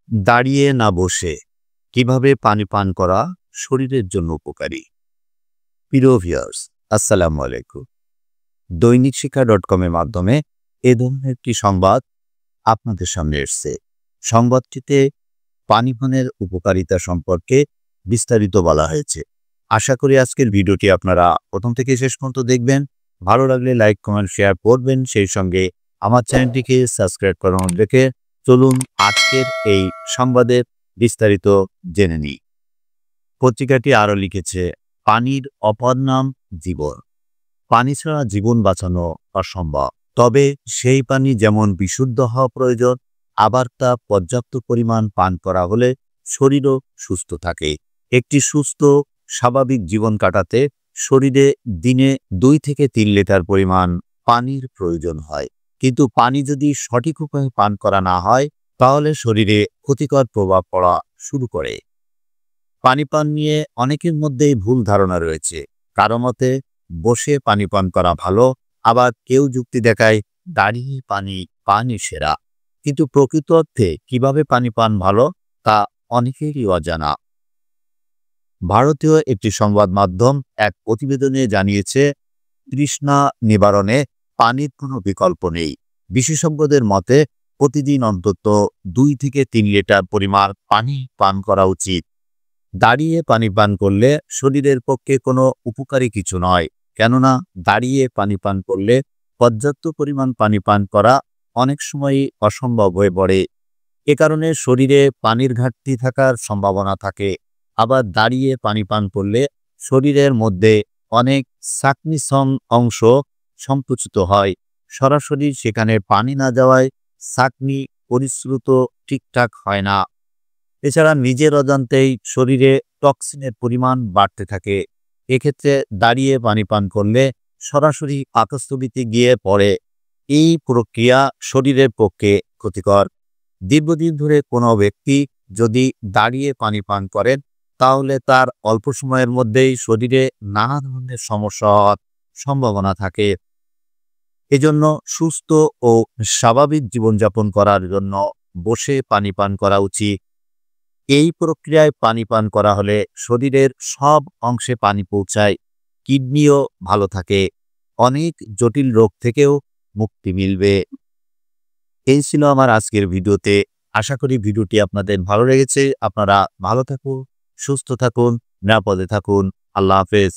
দাঁড়িয়ে না বসে কিভাবে পানি পান করা শরীরের জন্য উপকারী। প্রিয় ভিউয়ার্স, আসসালামু আলাইকুম। দৈনিক শিক্ষা .com এর মাধ্যমে এ ধরনের একটি সংবাদ আপনাদের সামনে এসছে। সংবাদটিতে পানি পানের উপকারিতা সম্পর্কে বিস্তারিত বলা হয়েছে। আশা করি আজকের ভিডিওটি আপনারা প্রথম থেকে শেষ পর্যন্ত দেখবেন। ভালো লাগলে লাইক, কমেন্ট, শেয়ার করবেন। সেই সঙ্গে আমার চ্যানেলটিকে সাবস্ক্রাইব করানো রেখে চলুন আজকের এই সংবাদের বিস্তারিত জেনে নিই। পত্রিকাটি আরও লিখেছে, পানির অপর নাম জীবন। পানি ছাড়া জীবন বাঁচানো অসম্ভব। তবে সেই পানি যেমন বিশুদ্ধ হওয়া প্রয়োজন, আবার তা পর্যাপ্ত পরিমাণ পান করা হলে শরীরও সুস্থ থাকে। একটি সুস্থ স্বাভাবিক জীবন কাটাতে শরীরে দিনে 2 থেকে 3 লিটার পরিমাণ পানির প্রয়োজন হয়। কিন্তু পানি যদি সঠিক উপায়ে পান করা না হয়, তাহলে শরীরে ক্ষতিকর প্রভাব পড়া শুরু করে। পানি পান নিয়ে অনেকের মধ্যেই ভুল ধারণা রয়েছে। কারো মতে বসে পানি পান করা ভালো, আবার কেউ যুক্তি দেখায় দাঁড়িয়ে পানি সেরা। কিন্তু প্রকৃত অর্থে কিভাবে পানি পান ভালো তা অনেকেরই অজানা। ভারতীয় একটি সংবাদ মাধ্যম এক প্রতিবেদনে জানিয়েছে, তৃষ্ণা নিবারণে পানির কোনো বিকল্প নেই। বিশেষজ্ঞদের মতে প্রতিদিন অন্তত 2 থেকে 3 লিটার পরিমাণ পানি পান করা উচিত। দাঁড়িয়ে পানি পান করলে শরীরের পক্ষে কোনো উপকারী কিছু নয়, কেননা দাঁড়িয়ে পানি পান করলে পর্যাপ্ত পরিমাণ পানি পান করা অনেক সময়ই অসম্ভব হয়ে পড়ে। এ কারণে শরীরে পানির ঘাটতি থাকার সম্ভাবনা থাকে। আবার দাঁড়িয়ে পানি পান করলে শরীরের মধ্যে অনেক সাকনিসম অংশ সংকুচিত হয়। সরাসরি সেখানে পানি না যাওয়ায় সাকনি পরিশ্রুত ঠিকঠাক হয় না। এছাড়া নিজের অজান্তেই শরীরে টক্সিনের পরিমাণ বাড়তে থাকে। এক্ষেত্রে দাঁড়িয়ে পানি পান করলে সরাসরি পাকস্থলীতে গিয়ে পড়ে। এই প্রক্রিয়া শরীরের পক্ষে ক্ষতিকর। দীর্ঘদিন ধরে কোনো ব্যক্তি যদি দাঁড়িয়ে পানি পান করেন, তাহলে তার অল্প সময়ের মধ্যেই শরীরে নানা ধরনের সমস্যা হওয়ার সম্ভাবনা থাকে। এজন্য সুস্থ ও স্বাভাবিক জীবনযাপন করার জন্য বসে পানি পান করা উচিত। এই প্রক্রিয়ায় পানি পান করা হলে শরীরের সব অংশে পানি পৌঁছায়, কিডনিও ভালো থাকে, অনেক জটিল রোগ থেকেও মুক্তি মিলবে। এই ছিল আমার আজকের ভিডিওতে। আশা করি ভিডিওটি আপনাদের ভালো লেগেছে। আপনারা ভালো থাকুন, সুস্থ থাকুন, নিরাপদে থাকুন। আল্লাহ হাফেজ।